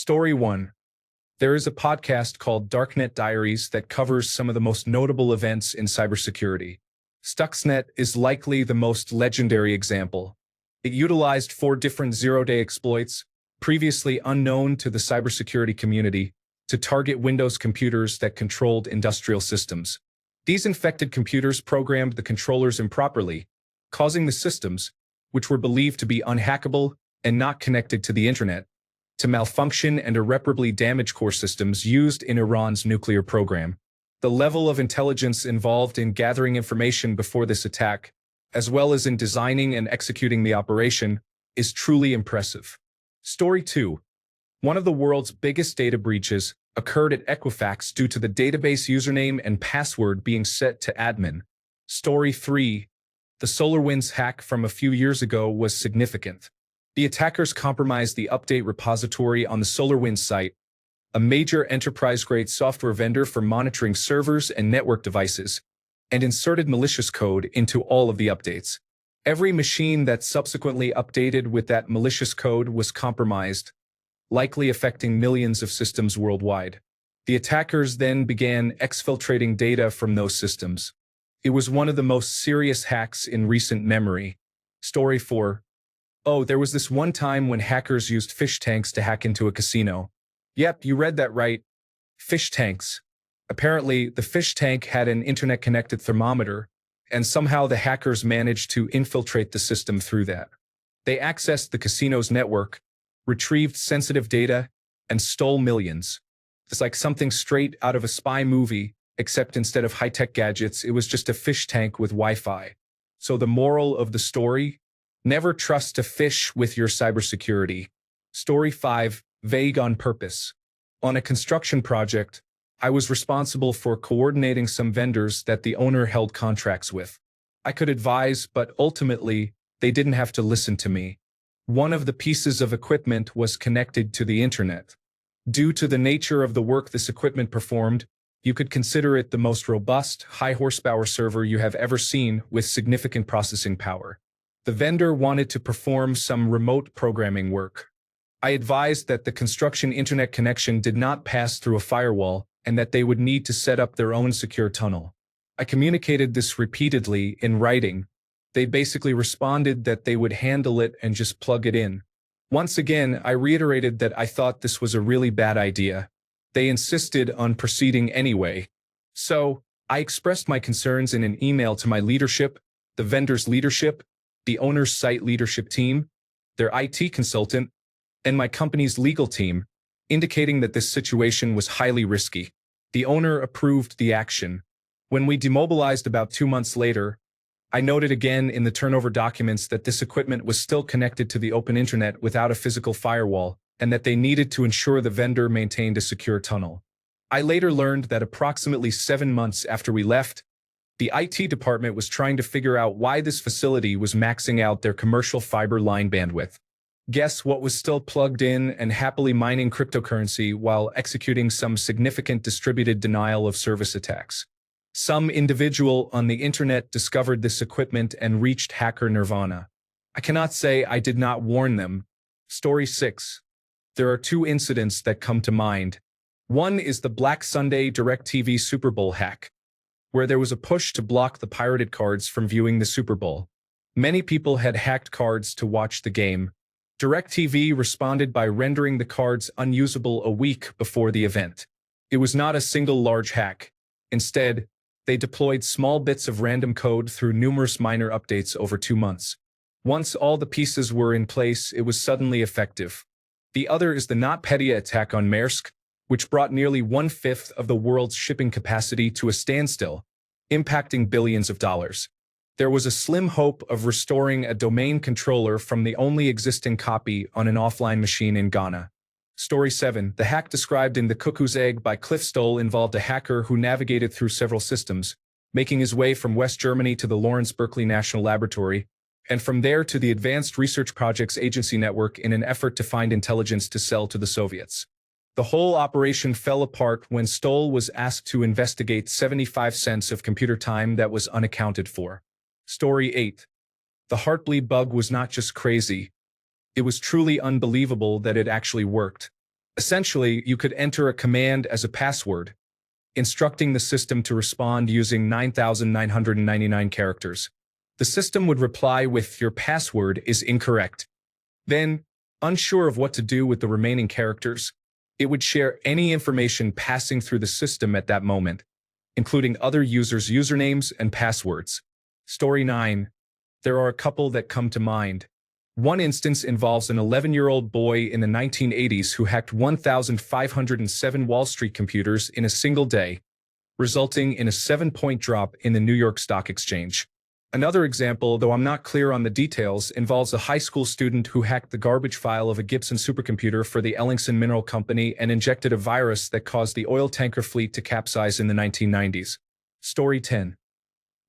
Story 1. There is a podcast called Darknet Diaries that covers some of the most notable events in cybersecurity. Stuxnet is likely the most legendary example. It utilized 4 different zero-day exploits, previously unknown to the cybersecurity community, to target Windows computers that controlled industrial systems. These infected computers programmed the controllers improperly, causing the systems, which were believed to be unhackable and not connected to the internet, to malfunction and irreparably damage core systems used in Iran's nuclear program. The level of intelligence involved in gathering information before this attack, as well as in designing and executing the operation, is truly impressive. Story 2. One of the world's biggest data breaches occurred at Equifax due to the database username and password being set to admin. Story 3. The SolarWinds hack from a few years ago was significant. The attackers compromised the update repository on the SolarWinds site, a major enterprise-grade software vendor for monitoring servers and network devices, and inserted malicious code into all of the updates. Every machine that subsequently updated with that malicious code was compromised, likely affecting millions of systems worldwide. The attackers then began exfiltrating data from those systems. It was one of the most serious hacks in recent memory. Story 4. Oh, there was this one time when hackers used fish tanks to hack into a casino. Yep, you read that right. Fish tanks. Apparently, the fish tank had an internet-connected thermometer, and somehow the hackers managed to infiltrate the system through that. They accessed the casino's network, retrieved sensitive data, and stole millions. It's like something straight out of a spy movie, except instead of high-tech gadgets, it was just a fish tank with Wi-Fi. So the moral of the story? Never trust a fish with your cybersecurity. Story 5. Vague on purpose. On a construction project, I was responsible for coordinating some vendors that the owner held contracts with. I could advise, but ultimately, they didn't have to listen to me. One of the pieces of equipment was connected to the internet. Due to the nature of the work this equipment performed, you could consider it the most robust, high-horsepower server you have ever seen with significant processing power. The vendor wanted to perform some remote programming work. I advised that the construction internet connection did not pass through a firewall and that they would need to set up their own secure tunnel. I communicated this repeatedly in writing. They basically responded that they would handle it and just plug it in. Once again, I reiterated that I thought this was a really bad idea. They insisted on proceeding anyway. So, I expressed my concerns in an email to my leadership, the vendor's leadership, the owner's site leadership team, their IT consultant, and my company's legal team, indicating that this situation was highly risky. The owner approved the action. When we demobilized about 2 months later, I noted again in the turnover documents that this equipment was still connected to the open internet without a physical firewall, and that they needed to ensure the vendor maintained a secure tunnel. I later learned that approximately 7 months after we left, the IT department was trying to figure out why this facility was maxing out their commercial fiber line bandwidth. Guess what was still plugged in and happily mining cryptocurrency while executing some significant distributed denial of service attacks? Some individual on the internet discovered this equipment and reached hacker nirvana. I cannot say I did not warn them. Story 6. There are 2 incidents that come to mind. One is the Black Sunday DirecTV Super Bowl hack, where there was a push to block the pirated cards from viewing the Super Bowl. Many people had hacked cards to watch the game. DirecTV responded by rendering the cards unusable a week before the event. It was not a single large hack. Instead, they deployed small bits of random code through numerous minor updates over 2 months. Once all the pieces were in place, it was suddenly effective. The other is the NotPetya attack on Maersk, which brought nearly 1/5 of the world's shipping capacity to a standstill, impacting billions of dollars. There was a slim hope of restoring a domain controller from the only existing copy on an offline machine in Ghana. Story 7. The hack described in The Cuckoo's Egg by Cliff Stoll involved a hacker who navigated through several systems, making his way from West Germany to the Lawrence Berkeley National Laboratory, and from there to the Advanced Research Projects Agency network in an effort to find intelligence to sell to the Soviets. The whole operation fell apart when Stoll was asked to investigate 75 cents of computer time that was unaccounted for. Story 8. The Heartbleed bug was not just crazy. It was truly unbelievable that it actually worked. Essentially, you could enter a command as a password, instructing the system to respond using 9,999 characters. The system would reply with "Your password is incorrect." Then, unsure of what to do with the remaining characters, it would share any information passing through the system at that moment, including other users' usernames and passwords. Story 9. There are a couple that come to mind. One instance involves an 11-year-old boy in the 1980s who hacked 1,507 Wall Street computers in a single day, resulting in a 7-point drop in the New York Stock Exchange. Another example, though I'm not clear on the details, involves a high school student who hacked the garbage file of a Gibson supercomputer for the Ellingson Mineral Company and injected a virus that caused the oil tanker fleet to capsize in the 1990s. Story 10.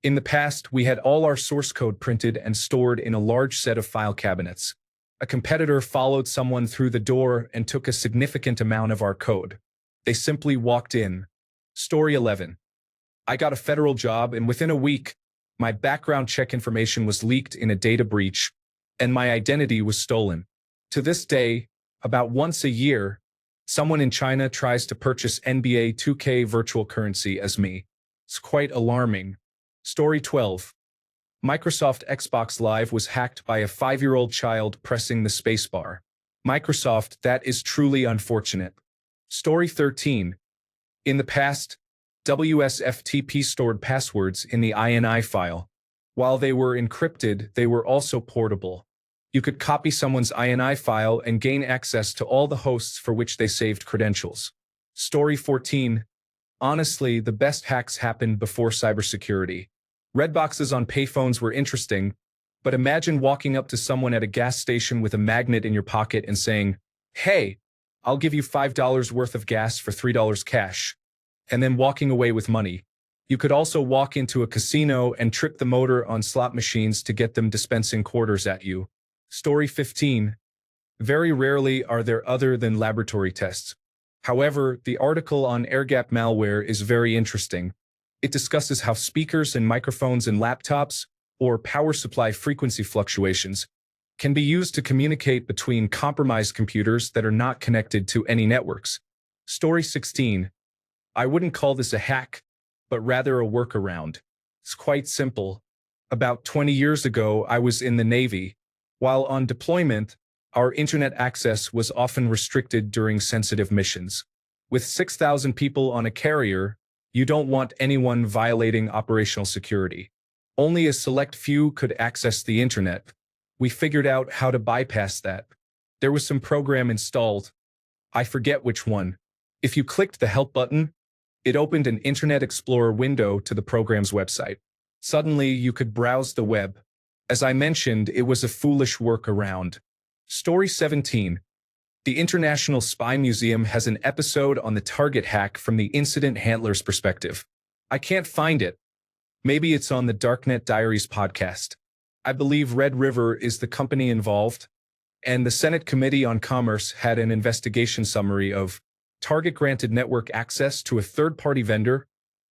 In the past, we had all our source code printed and stored in a large set of file cabinets. A competitor followed someone through the door and took a significant amount of our code. They simply walked in. Story 11. I got a federal job, and within a week, my background check information was leaked in a data breach, and my identity was stolen. To this day, about once a year, someone in China tries to purchase NBA 2K virtual currency as me. It's quite alarming. Story 12. Microsoft Xbox Live was hacked by a 5-year-old child pressing the spacebar. Microsoft, that is truly unfortunate. Story 13. In the past, WSFTP stored passwords in the INI file. While they were encrypted, they were also portable. You could copy someone's INI file and gain access to all the hosts for which they saved credentials. Story 14. Honestly, the best hacks happened before cybersecurity. Red boxes on payphones were interesting, but imagine walking up to someone at a gas station with a magnet in your pocket and saying, "Hey, I'll give you $5 worth of gas for $3 cash," and then walking away with money. You could also walk into a casino and trick the motor on slot machines to get them dispensing quarters at you. Story 15. Very rarely are there other than laboratory tests. However, the article on air-gap malware is very interesting. It discusses how speakers and microphones in laptops, or power supply frequency fluctuations, can be used to communicate between compromised computers that are not connected to any networks. Story 16. I wouldn't call this a hack, but rather a workaround. It's quite simple. About 20 years ago, I was in the Navy. While on deployment, our internet access was often restricted during sensitive missions. With 6,000 people on a carrier, you don't want anyone violating operational security. Only a select few could access the internet. We figured out how to bypass that. There was some program installed. I forget which one. If you clicked the help button, it opened an Internet Explorer window to the program's website. Suddenly, you could browse the web. As I mentioned, it was a foolish workaround. Story 17. The International Spy Museum has an episode on the Target hack from the incident handler's perspective. I can't find it. Maybe it's on the Darknet Diaries podcast. I believe Red River is the company involved, and the Senate Committee on Commerce had an investigation summary of Target granted network access to a third-party vendor,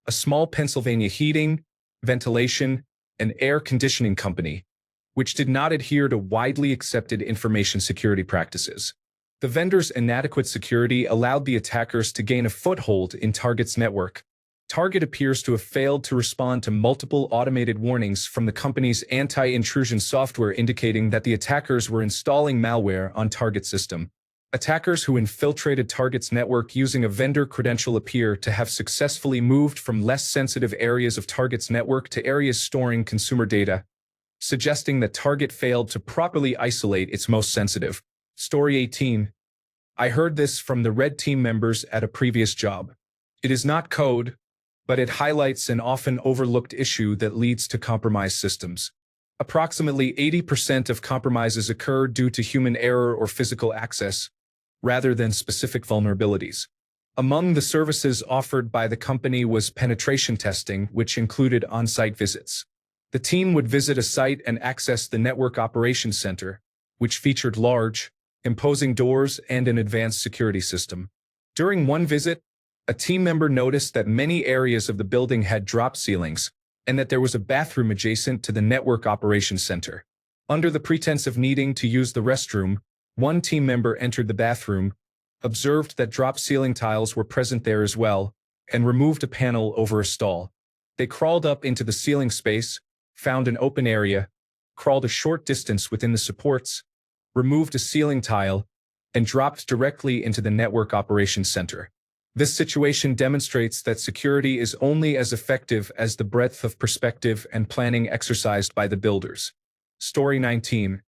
a small Pennsylvania heating, ventilation, and air conditioning company, which did not adhere to widely accepted information security practices. The vendor's inadequate security allowed the attackers to gain a foothold in Target's network. Target appears to have failed to respond to multiple automated warnings from the company's anti-intrusion software indicating that the attackers were installing malware on Target's system. Attackers who infiltrated Target's network using a vendor credential appear to have successfully moved from less sensitive areas of Target's network to areas storing consumer data, suggesting that Target failed to properly isolate its most sensitive. Story 18. I heard this from the Red Team members at a previous job. It is not code, but it highlights an often overlooked issue that leads to compromised systems. Approximately 80% of compromises occur due to human error or physical access, rather than specific vulnerabilities. Among the services offered by the company was penetration testing, which included on-site visits. The team would visit a site and access the Network Operations Center, which featured large, imposing doors and an advanced security system. During one visit, a team member noticed that many areas of the building had drop ceilings, and that there was a bathroom adjacent to the Network Operations Center. Under the pretense of needing to use the restroom, one team member entered the bathroom, observed that drop ceiling tiles were present there as well, and removed a panel over a stall. They crawled up into the ceiling space, found an open area, crawled a short distance within the supports, removed a ceiling tile, and dropped directly into the network operations center. This situation demonstrates that security is only as effective as the breadth of perspective and planning exercised by the builders. Story 19.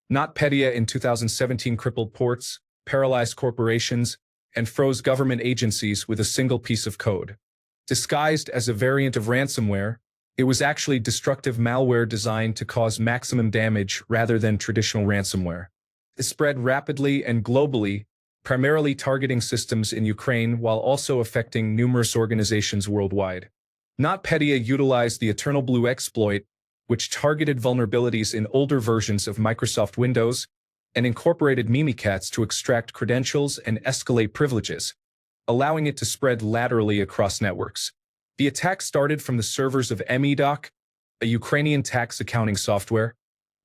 NotPetya in 2017 crippled ports, paralyzed corporations, and froze government agencies with a single piece of code. Disguised as a variant of ransomware, it was actually destructive malware designed to cause maximum damage rather than traditional ransomware. It spread rapidly and globally, primarily targeting systems in Ukraine while also affecting numerous organizations worldwide. NotPetya utilized the Eternal Blue exploit, which targeted vulnerabilities in older versions of Microsoft Windows and incorporated Mimikatz to extract credentials and escalate privileges, allowing it to spread laterally across networks. The attack started from the servers of MEDOC, a Ukrainian tax accounting software,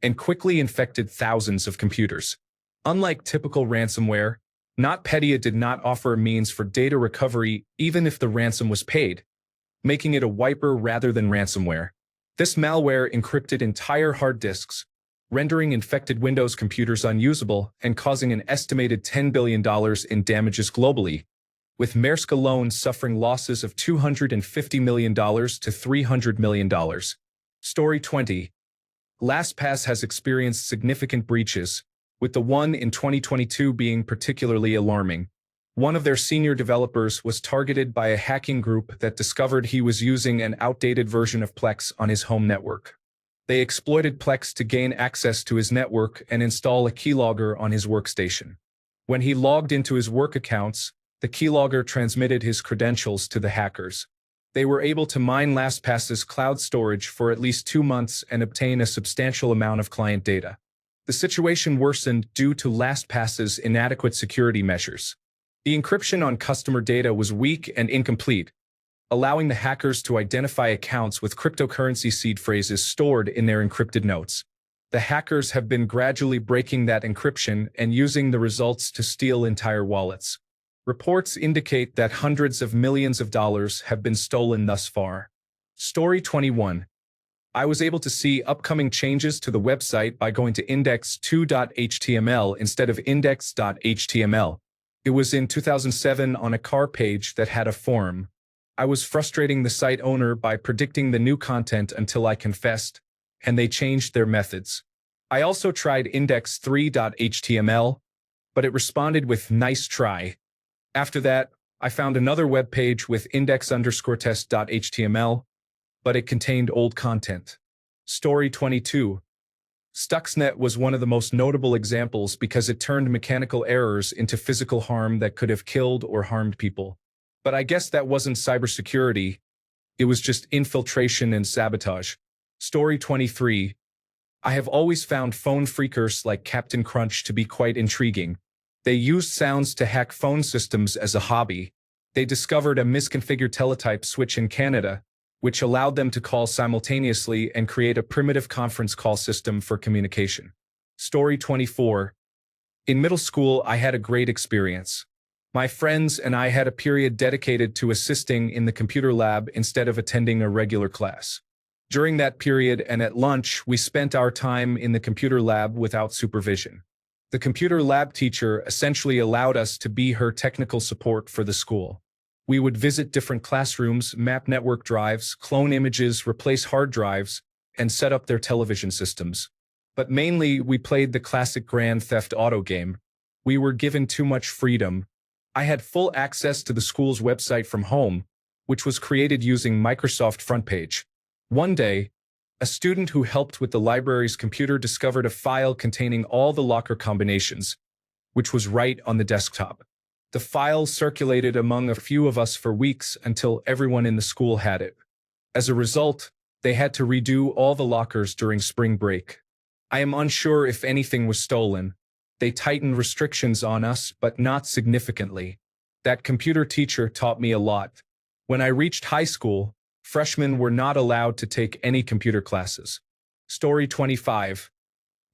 and quickly infected thousands of computers. Unlike typical ransomware, NotPetya did not offer a means for data recovery even if the ransom was paid, making it a wiper rather than ransomware. This malware encrypted entire hard disks, rendering infected Windows computers unusable and causing an estimated $10 billion in damages globally, with Maersk alone suffering losses of $250 million to $300 million. Story 20. LastPass has experienced significant breaches, with the one in 2022 being particularly alarming. One of their senior developers was targeted by a hacking group that discovered he was using an outdated version of Plex on his home network. They exploited Plex to gain access to his network and install a keylogger on his workstation. When he logged into his work accounts, the keylogger transmitted his credentials to the hackers. They were able to mine LastPass's cloud storage for at least 2 months and obtain a substantial amount of client data. The situation worsened due to LastPass's inadequate security measures. The encryption on customer data was weak and incomplete, allowing the hackers to identify accounts with cryptocurrency seed phrases stored in their encrypted notes. The hackers have been gradually breaking that encryption and using the results to steal entire wallets. Reports indicate that hundreds of millions of dollars have been stolen thus far. Story 21. I was able to see upcoming changes to the website by going to index2.html instead of index.html. It was in 2007 on a car page that had a forum. I was frustrating the site owner by predicting the new content until I confessed, and they changed their methods. I also tried index3.html, but it responded with "nice try." After that, I found another web page with index_test.html, but it contained old content. Story 22. Stuxnet was one of the most notable examples because it turned mechanical errors into physical harm that could have killed or harmed people. But I guess that wasn't cybersecurity. It was just infiltration and sabotage. Story 23. I have always found phone phreakers like Captain Crunch to be quite intriguing. They used sounds to hack phone systems as a hobby. They discovered a misconfigured teletype switch in Canada, which allowed them to call simultaneously and create a primitive conference call system for communication. Story 24. In middle school, I had a great experience. My friends and I had a period dedicated to assisting in the computer lab instead of attending a regular class. During that period and at lunch, we spent our time in the computer lab without supervision. The computer lab teacher essentially allowed us to be her technical support for the school. We would visit different classrooms, map network drives, clone images, replace hard drives, and set up their television systems. But mainly, we played the classic Grand Theft Auto game. We were given too much freedom. I had full access to the school's website from home, which was created using Microsoft FrontPage. One day, a student who helped with the library's computer discovered a file containing all the locker combinations, which was right on the desktop. The file circulated among a few of us for weeks until everyone in the school had it. As a result, they had to redo all the lockers during spring break. I am unsure if anything was stolen. They tightened restrictions on us, but not significantly. That computer teacher taught me a lot. When I reached high school, freshmen were not allowed to take any computer classes. Story 25.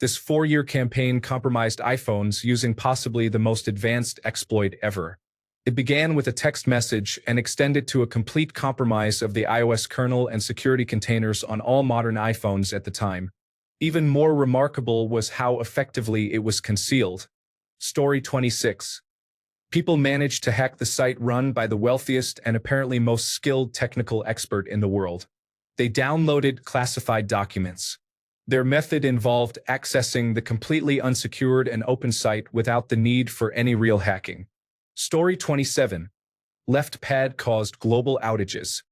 This 4-year campaign compromised iPhones using possibly the most advanced exploit ever. It began with a text message and extended to a complete compromise of the iOS kernel and security containers on all modern iPhones at the time. Even more remarkable was how effectively it was concealed. Story 26. People managed to hack the site run by the wealthiest and apparently most skilled technical expert in the world. They downloaded classified documents. Their method involved accessing the completely unsecured and open site without the need for any real hacking. Story 27. LeftPad caused global outages.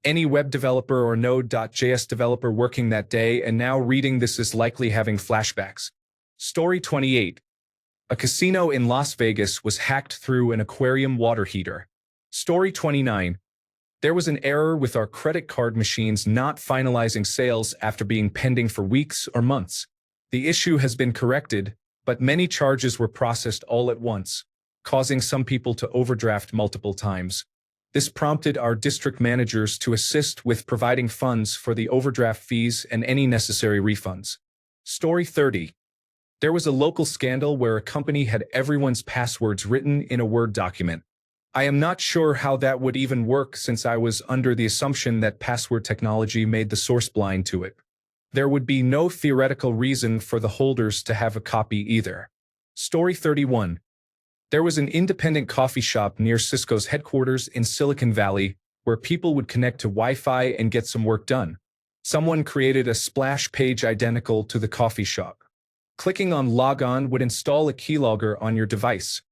Any web developer or Node.js developer working that day and now reading this is likely having flashbacks. Story 28. A casino in Las Vegas was hacked through an aquarium water heater. Story 29. There was an error with our credit card machines not finalizing sales after being pending for weeks or months. The issue has been corrected, but many charges were processed all at once, causing some people to overdraft multiple times. This prompted our district managers to assist with providing funds for the overdraft fees and any necessary refunds. Story 30. There was a local scandal where a company had everyone's passwords written in a Word document. I am not sure how that would even work since I was under the assumption that password technology made the source blind to it. There would be no theoretical reason for the holders to have a copy either. Story 31. There was an independent coffee shop near Cisco's headquarters in Silicon Valley where people would connect to Wi-Fi and get some work done. Someone created a splash page identical to the coffee shop. Clicking on Log On would install a keylogger on your device,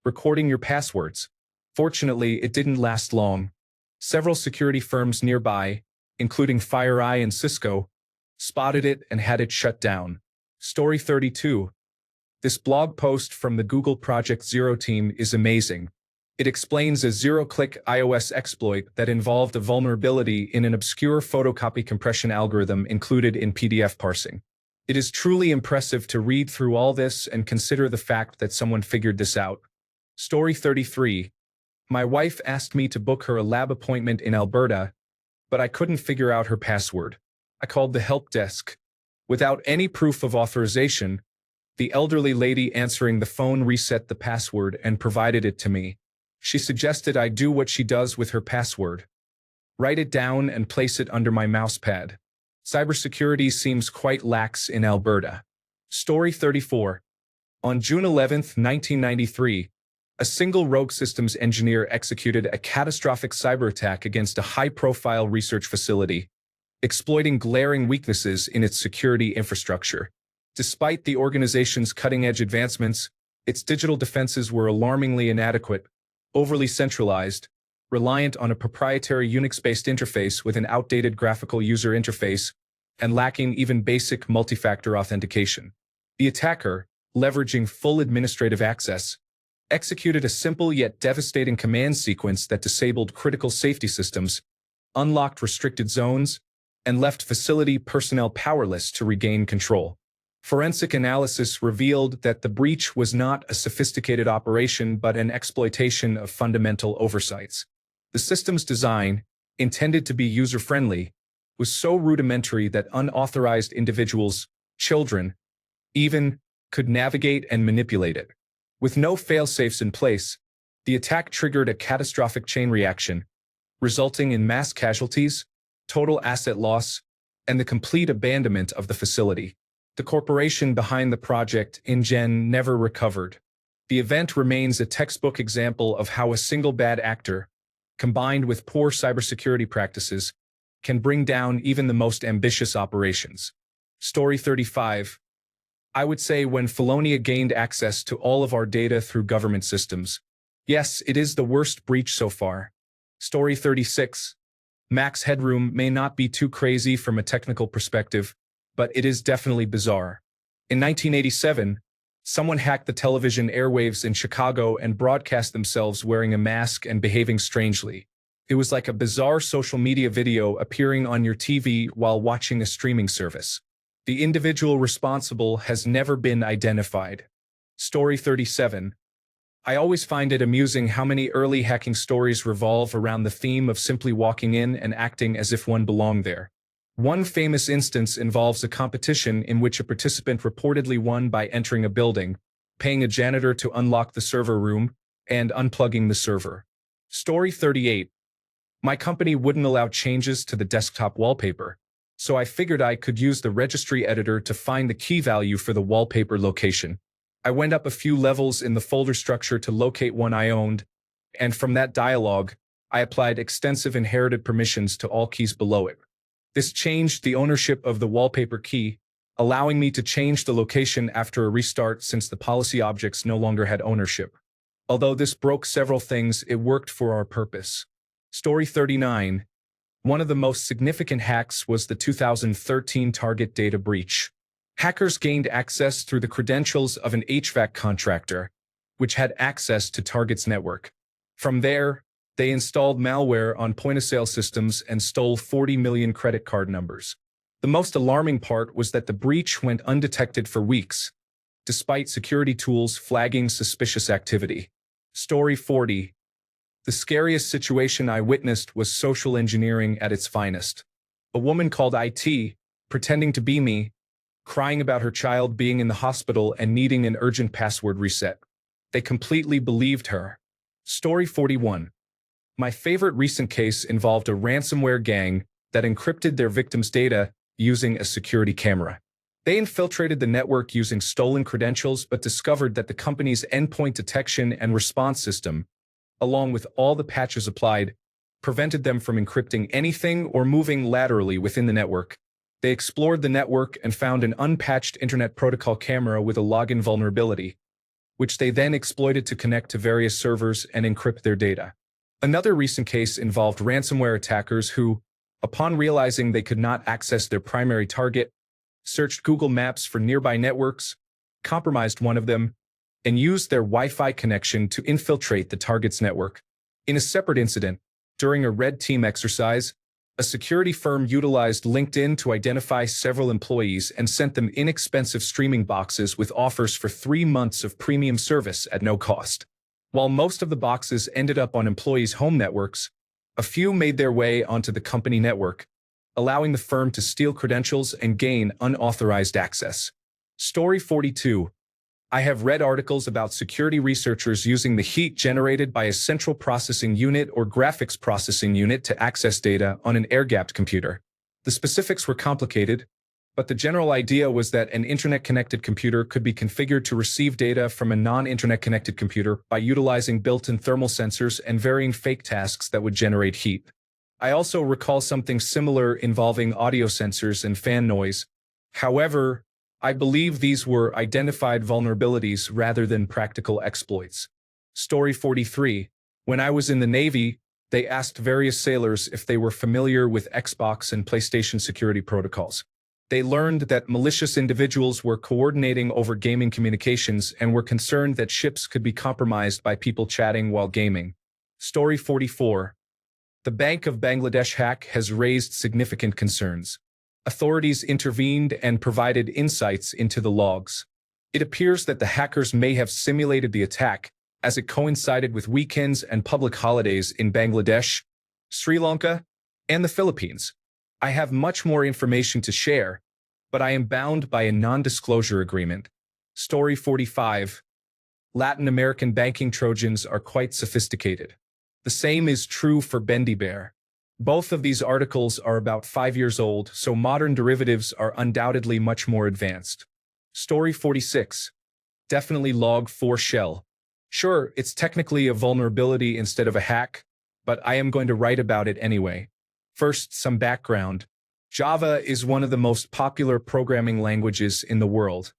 recording your passwords. Fortunately, it didn't last long. Several security firms nearby, including FireEye and Cisco, spotted it and had it shut down. Story 32. This blog post from the Google Project Zero team is amazing. It explains a zero-click iOS exploit that involved a vulnerability in an obscure photocopy compression algorithm included in PDF parsing. It is truly impressive to read through all this and consider the fact that someone figured this out. Story 33. My wife asked me to book her a lab appointment in Alberta, but I couldn't figure out her password. I called the help desk. Without any proof of authorization, the elderly lady answering the phone reset the password and provided it to me. She suggested I do what she does with her password. Write it down and place it under my mousepad. Cybersecurity seems quite lax in Alberta. Story 34. On June 11, 1993, a single rogue systems engineer executed a catastrophic cyber attack against a high-profile research facility, exploiting glaring weaknesses in its security infrastructure. Despite the organization's cutting-edge advancements, its digital defenses were alarmingly inadequate, overly centralized, reliant on a proprietary Unix-based interface with an outdated graphical user interface, and lacking even basic multi-factor authentication. The attacker, leveraging full administrative access, executed a simple yet devastating command sequence that disabled critical safety systems, unlocked restricted zones, and left facility personnel powerless to regain control. Forensic analysis revealed that the breach was not a sophisticated operation but an exploitation of fundamental oversights. The system's design, intended to be user-friendly, was so rudimentary that unauthorized individuals, children, even, could navigate and manipulate it. With no fail-safes in place, the attack triggered a catastrophic chain reaction, resulting in mass casualties, total asset loss, and the complete abandonment of the facility. The corporation behind the project, InGen, never recovered. The event remains a textbook example of how a single bad actor, combined with poor cybersecurity practices, can bring down even the most ambitious operations. Story 35. I would say when Felonia gained access to all of our data through government systems. Yes, it is the worst breach so far. Story 36. Max Headroom may not be too crazy from a technical perspective, but it is definitely bizarre. In 1987, someone hacked the television airwaves in Chicago and broadcast themselves wearing a mask and behaving strangely. It was like a bizarre social media video appearing on your TV while watching a streaming service. The individual responsible has never been identified. Story 37. I always find it amusing how many early hacking stories revolve around the theme of simply walking in and acting as if one belonged there. One famous instance involves a competition in which a participant reportedly won by entering a building, paying a janitor to unlock the server room, and unplugging the server. Story 38. My company wouldn't allow changes to the desktop wallpaper, so I figured I could use the registry editor to find the key value for the wallpaper location. I went up a few levels in the folder structure to locate one I owned, and from that dialog, I applied extensive inherited permissions to all keys below it. This changed the ownership of the wallpaper key, allowing me to change the location after a restart since the policy objects no longer had ownership. Although this broke several things, it worked for our purpose. Story 39. One of the most significant hacks was the 2013 Target data breach. Hackers gained access through the credentials of an HVAC contractor, which had access to Target's network. From there, they installed malware on point-of-sale systems and stole 40 million credit card numbers. The most alarming part was that the breach went undetected for weeks, despite security tools flagging suspicious activity. Story 40. The scariest situation I witnessed was social engineering at its finest. A woman called IT, pretending to be me, crying about her child being in the hospital and needing an urgent password reset. They completely believed her. Story 41. My favorite recent case involved a ransomware gang that encrypted their victims' data using a security camera. They infiltrated the network using stolen credentials but discovered that the company's endpoint detection and response system, along with all the patches applied, prevented them from encrypting anything or moving laterally within the network. They explored the network and found an unpatched Internet Protocol camera with a login vulnerability, which they then exploited to connect to various servers and encrypt their data. Another recent case involved ransomware attackers who, upon realizing they could not access their primary target, searched Google Maps for nearby networks, compromised one of them, and used their Wi-Fi connection to infiltrate the target's network. In a separate incident, during a red team exercise, a security firm utilized LinkedIn to identify several employees and sent them inexpensive streaming boxes with offers for 3 months of premium service at no cost. While most of the boxes ended up on employees' home networks, a few made their way onto the company network, allowing the firm to steal credentials and gain unauthorized access. Story 42. I have read articles about security researchers using the heat generated by a central processing unit or graphics processing unit to access data on an air-gapped computer. The specifics were complicated, but the general idea was that an internet-connected computer could be configured to receive data from a non-internet-connected computer by utilizing built-in thermal sensors and varying fake tasks that would generate heat. I also recall something similar involving audio sensors and fan noise. However, I believe these were identified vulnerabilities rather than practical exploits. Story 43. When I was in the Navy, they asked various sailors if they were familiar with Xbox and PlayStation security protocols. They learned that malicious individuals were coordinating over gaming communications and were concerned that ships could be compromised by people chatting while gaming. Story 44. The Bank of Bangladesh hack has raised significant concerns. Authorities intervened and provided insights into the logs. It appears that the hackers may have simulated the attack, as it coincided with weekends and public holidays in Bangladesh, Sri Lanka, and the Philippines. I have much more information to share, but I am bound by a non-disclosure agreement. Story 45. Latin American banking Trojans are quite sophisticated. The same is true for Bendy Bear. Both of these articles are about 5 years old, so modern derivatives are undoubtedly much more advanced. Story 46. Definitely Log4Shell. Sure, it's technically a vulnerability instead of a hack, but I am going to write about it anyway. First, some background. Java is one of the most popular programming languages in the world.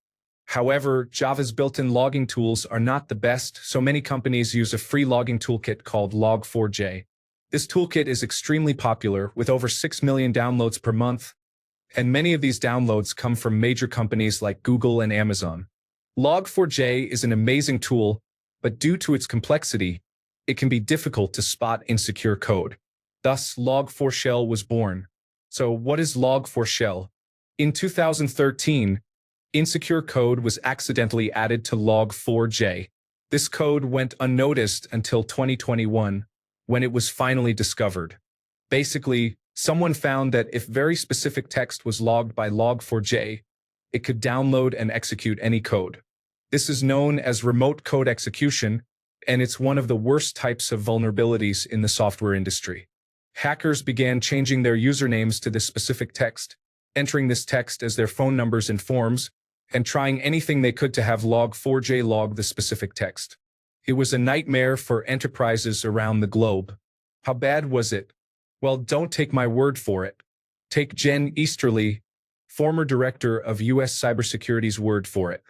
However, Java's built-in logging tools are not the best, so many companies use a free logging toolkit called Log4j. This toolkit is extremely popular, with over 6 million downloads per month, and many of these downloads come from major companies like Google and Amazon. Log4j is an amazing tool, but due to its complexity, it can be difficult to spot insecure code. Thus, Log4Shell was born. So what is Log4Shell? In 2013, insecure code was accidentally added to Log4j. This code went unnoticed until 2021, when it was finally discovered. Basically, Someone found that if very specific text was logged by log4j, it could download and execute any code. This is known as remote code execution, and it's one of the worst types of vulnerabilities in the software industry. Hackers began changing their usernames to this specific text, entering this text as their phone numbers and forms, and trying anything they could to have log4j log the specific text. It was a nightmare for enterprises around the globe. How bad was it? Well, don't take my word for it. Take Jen Easterly, former director of U.S. cybersecurity's word for it.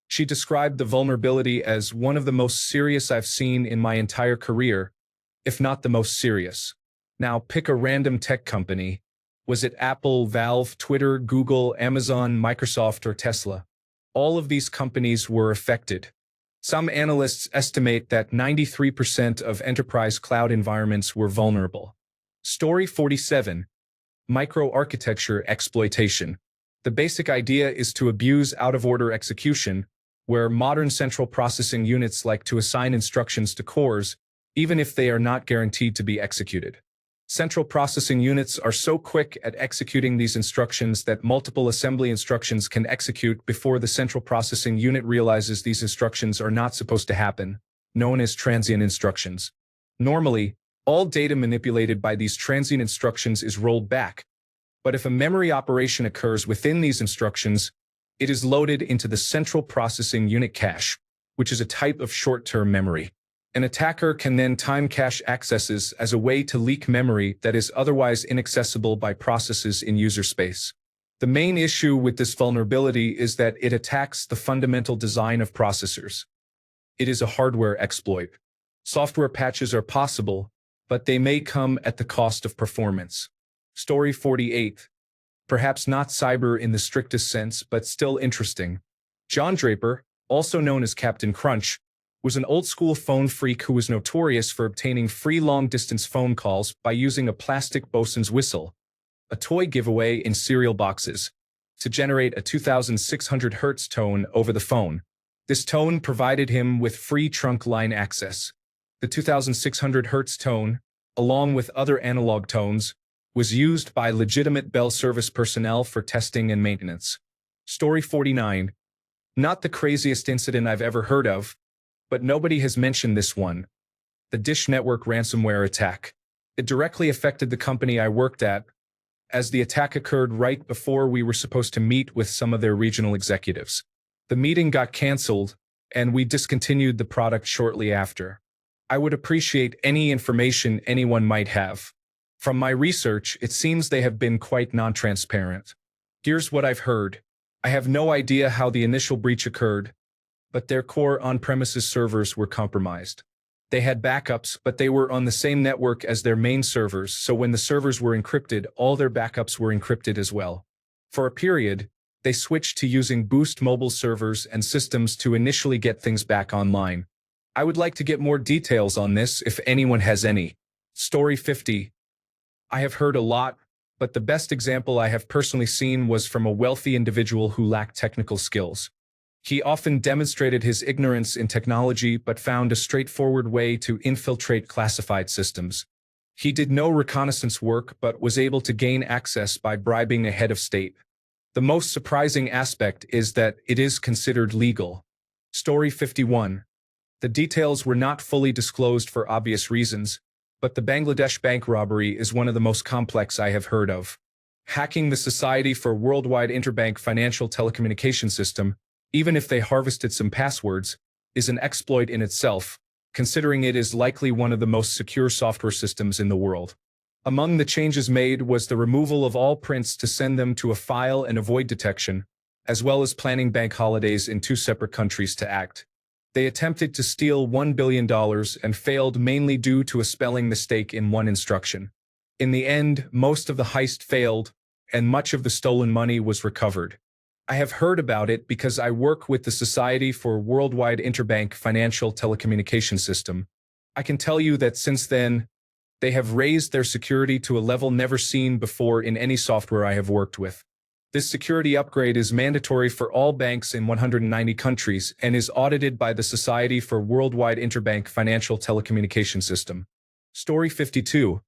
She described the vulnerability as one of the most serious I've seen in my entire career, if not the most serious. Now, pick a random tech company. Was it Apple, Valve, Twitter, Google, Amazon, Microsoft, or Tesla? All of these companies were affected. Some analysts estimate that 93% of enterprise cloud environments were vulnerable. Story 47. Microarchitecture exploitation. The basic idea is to abuse out-of-order execution, where modern central processing units like to assign instructions to cores, even if they are not guaranteed to be executed. Central processing units are so quick at executing these instructions that multiple assembly instructions can execute before the central processing unit realizes these instructions are not supposed to happen, known as transient instructions. Normally, all data manipulated by these transient instructions is rolled back, but if a memory operation occurs within these instructions, it is loaded into the central processing unit cache, which is a type of short-term memory. An attacker can then time cache accesses as a way to leak memory that is otherwise inaccessible by processes in user space. The main issue with this vulnerability is that it attacks the fundamental design of processors. It is a hardware exploit. Software patches are possible, but they may come at the cost of performance. Story 48. Perhaps not cyber in the strictest sense, but still interesting. John Draper, also known as Captain Crunch, was an old-school phone freak who was notorious for obtaining free long-distance phone calls by using a plastic bosun's whistle, a toy giveaway in cereal boxes, to generate a 2,600 Hz tone over the phone. This tone provided him with free trunk line access. The 2,600 Hz tone, along with other analog tones, was used by legitimate Bell service personnel for testing and maintenance. Story 49. Not the craziest incident I've ever heard of, but nobody has mentioned this one. The Dish Network ransomware attack. It directly affected the company I worked at, as the attack occurred right before we were supposed to meet with some of their regional executives. The meeting got canceled, and we discontinued the product shortly after. I would appreciate any information anyone might have. From my research, it seems they have been quite non-transparent. Here's what I've heard. I have no idea how the initial breach occurred, but their core on-premises servers were compromised. They had backups, but they were on the same network as their main servers, so when the servers were encrypted, all their backups were encrypted as well. For a period, they switched to using Boost mobile servers and systems to initially get things back online. I would like to get more details on this if anyone has any. Story 50. I have heard a lot, but the best example I have personally seen was from a wealthy individual who lacked technical skills. He often demonstrated his ignorance in technology but found a straightforward way to infiltrate classified systems. He did no reconnaissance work but was able to gain access by bribing a head of state. The most surprising aspect is that it is considered legal. Story 51. The details were not fully disclosed for obvious reasons, but the Bangladesh bank robbery is one of the most complex I have heard of. Hacking the Society for Worldwide Interbank Financial Telecommunication System, even if they harvested some passwords, is an exploit in itself, considering it is likely one of the most secure software systems in the world. Among the changes made was the removal of all prints to send them to a file and avoid detection, as well as planning bank holidays in 2 separate countries to act. They attempted to steal $1 billion and failed mainly due to a spelling mistake in one instruction. In the end, most of the heist failed, and much of the stolen money was recovered. I have heard about it because I work with the Society for Worldwide Interbank Financial Telecommunication System. I can tell you that since then, they have raised their security to a level never seen before in any software I have worked with. This security upgrade is mandatory for all banks in 190 countries and is audited by the Society for Worldwide Interbank Financial Telecommunication System. Story 52.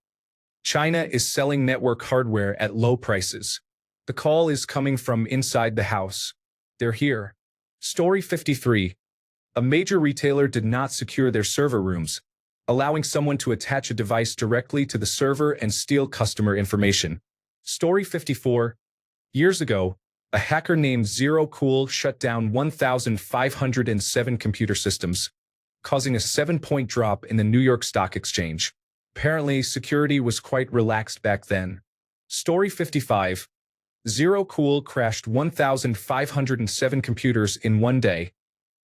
China is selling network hardware at low prices. The call is coming from inside the house. They're here. Story 53. A major retailer did not secure their server rooms, allowing someone to attach a device directly to the server and steal customer information. Story 54. Years ago, a hacker named ZeroCool shut down 1,507 computer systems, causing a 7-point drop in the New York Stock Exchange. Apparently, security was quite relaxed back then. Story 55. ZeroCool crashed 1,507 computers in one day,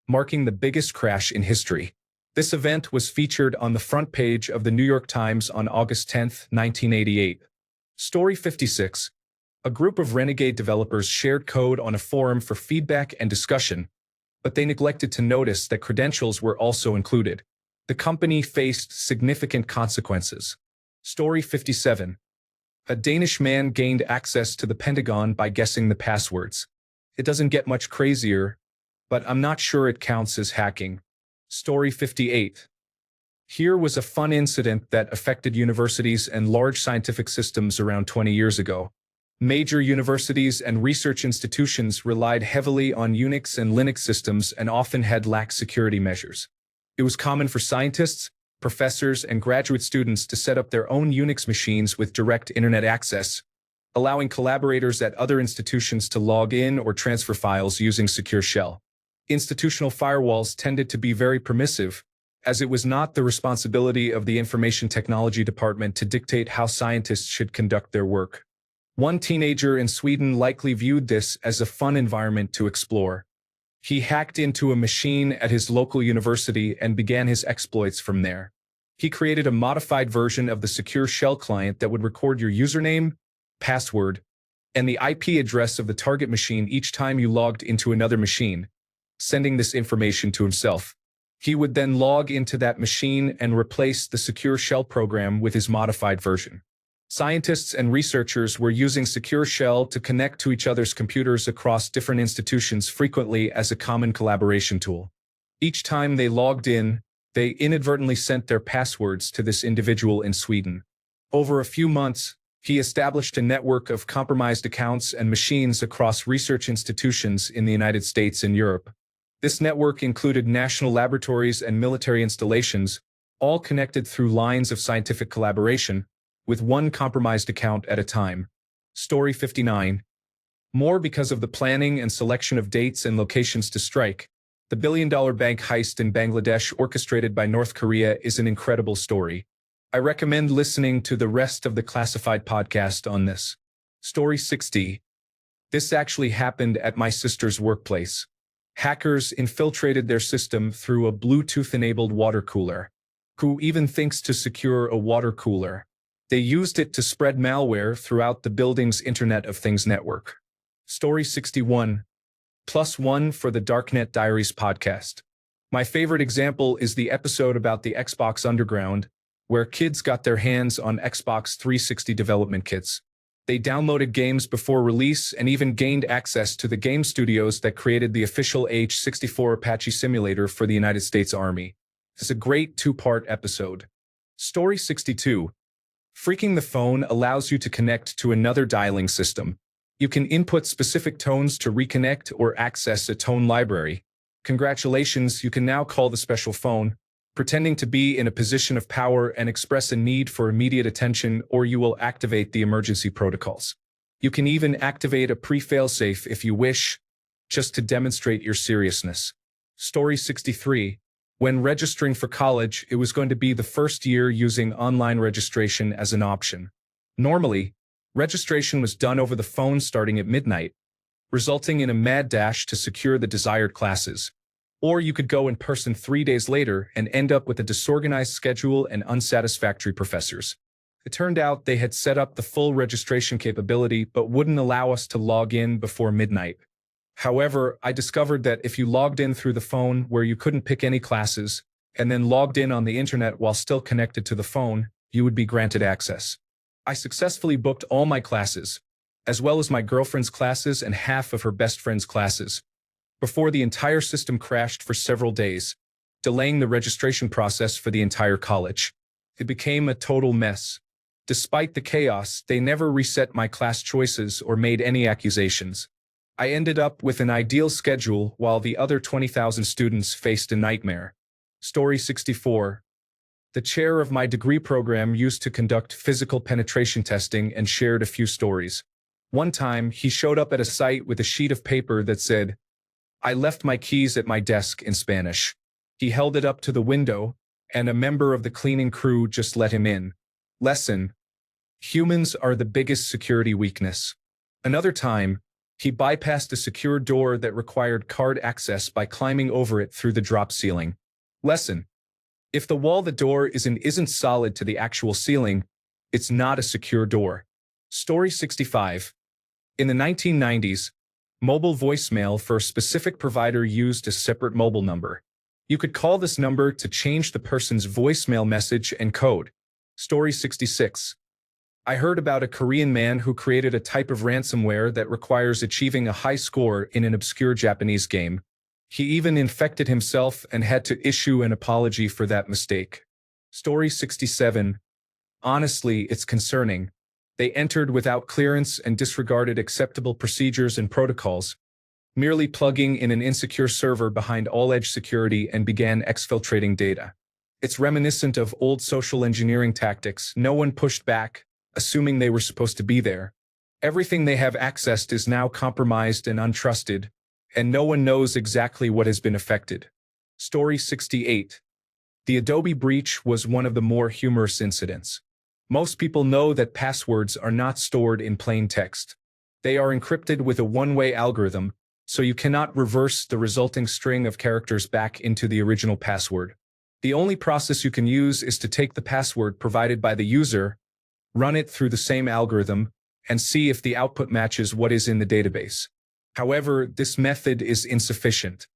marking the biggest crash in history. This event was featured on the front page of the New York Times on August 10, 1988. Story 56. A group of renegade developers shared code on a forum for feedback and discussion, but they neglected to notice that credentials were also included. The company faced significant consequences. Story 57. A Danish man gained access to the Pentagon by guessing the passwords. It doesn't get much crazier, but I'm not sure it counts as hacking. Story 58. Here was a fun incident that affected universities and large scientific systems around 20 years ago. Major universities and research institutions relied heavily on Unix and Linux systems and often had lax security measures. It was common for scientists, professors, and graduate students to set up their own Unix machines with direct internet access, allowing collaborators at other institutions to log in or transfer files using secure shell. Institutional firewalls tended to be very permissive, as it was not the responsibility of the information technology department to dictate how scientists should conduct their work. One teenager in Sweden likely viewed this as a fun environment to explore. He hacked into a machine at his local university and began his exploits from there. He created a modified version of the secure shell client that would record your username, password, and the IP address of the target machine each time you logged into another machine, sending this information to himself. He would then log into that machine and replace the secure shell program with his modified version. Scientists and researchers were using secure shell to connect to each other's computers across different institutions frequently as a common collaboration tool. Each time they logged in, they inadvertently sent their passwords to this individual in Sweden. Over a few months, he established a network of compromised accounts and machines across research institutions in the United States and Europe. This network included national laboratories and military installations, all connected through lines of scientific collaboration, with one compromised account at a time. Story 59. More because of the planning and selection of dates and locations to strike. The billion-dollar bank heist in Bangladesh orchestrated by North Korea is an incredible story. I recommend listening to the rest of the Classified podcast on this. Story 60. This actually happened at my sister's workplace. Hackers infiltrated their system through a Bluetooth-enabled water cooler. Who even thinks to secure a water cooler? They used it to spread malware throughout the building's Internet of Things network. Story 61. +1 for the Darknet Diaries podcast. My favorite example is the episode about the Xbox Underground, where kids got their hands on Xbox 360 development kits. They downloaded games before release and even gained access to the game studios that created the official H-64 Apache simulator for the United States Army. It's a great two-part episode. Story 62. Freaking the phone allows you to connect to another dialing system. You can input specific tones to reconnect or access a tone library. Congratulations, you can now call the special phone, pretending to be in a position of power and express a need for immediate attention, or you will activate the emergency protocols. You can even activate a pre-failsafe if you wish, just to demonstrate your seriousness. Story 63. When registering for college, it was going to be the first year using online registration as an option. Normally, registration was done over the phone starting at midnight, resulting in a mad dash to secure the desired classes. Or you could go in person 3 days later and end up with a disorganized schedule and unsatisfactory professors. It turned out they had set up the full registration capability but wouldn't allow us to log in before midnight. However, I discovered that if you logged in through the phone where you couldn't pick any classes, and then logged in on the internet while still connected to the phone, you would be granted access. I successfully booked all my classes, as well as my girlfriend's classes and half of her best friend's classes, before the entire system crashed for several days, delaying the registration process for the entire college. It became a total mess. Despite the chaos, they never reset my class choices or made any accusations. I ended up with an ideal schedule while the other 20,000 students faced a nightmare. Story 64. The chair of my degree program used to conduct physical penetration testing and shared a few stories. One time, he showed up at a site with a sheet of paper that said, "I left my keys at my desk," in Spanish. He held it up to the window, and a member of the cleaning crew just let him in. Lesson: humans are the biggest security weakness. Another time, he bypassed a secure door that required card access by climbing over it through the drop ceiling. Lesson: if the wall the door isn't solid to the actual ceiling, it's not a secure door. Story 65. In the 1990s, mobile voicemail for a specific provider used a separate mobile number. You could call this number to change the person's voicemail message and code. Story 66. I heard about a Korean man who created a type of ransomware that requires achieving a high score in an obscure Japanese game. He even infected himself and had to issue an apology for that mistake. Story 67. Honestly, it's concerning. They entered without clearance and disregarded acceptable procedures and protocols, merely plugging in an insecure server behind all-edge security and began exfiltrating data. It's reminiscent of old social engineering tactics. No one pushed back, assuming they were supposed to be there. Everything they have accessed is now compromised and untrusted, and no one knows exactly what has been affected. Story 68. The Adobe breach was one of the more humorous incidents. Most people know that passwords are not stored in plain text. They are encrypted with a one-way algorithm, so you cannot reverse the resulting string of characters back into the original password. The only process you can use is to take the password provided by the user, run it through the same algorithm, and see if the output matches what is in the database. However, this method is insufficient.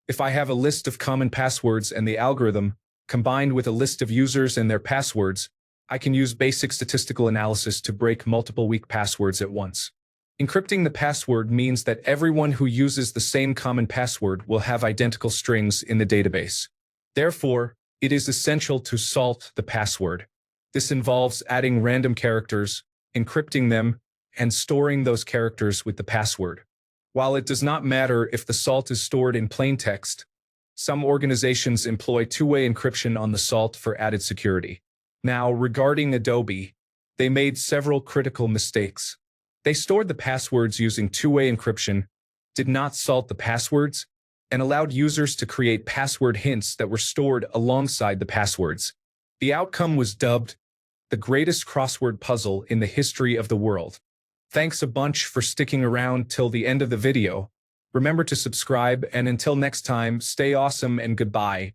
If I have a list of common passwords and the algorithm, combined with a list of users and their passwords, I can use basic statistical analysis to break multiple weak passwords at once. Encrypting the password means that everyone who uses the same common password will have identical strings in the database. Therefore, it is essential to salt the password. This involves adding random characters, encrypting them, and storing those characters with the password. While it does not matter if the salt is stored in plain text, some organizations employ two-way encryption on the salt for added security. Now, regarding Adobe, they made several critical mistakes. They stored the passwords using two-way encryption, did not salt the passwords, and allowed users to create password hints that were stored alongside the passwords. The outcome was dubbed the greatest crossword puzzle in the history of the world. Thanks a bunch for sticking around till the end of the video. Remember to subscribe, and until next time, stay awesome and goodbye.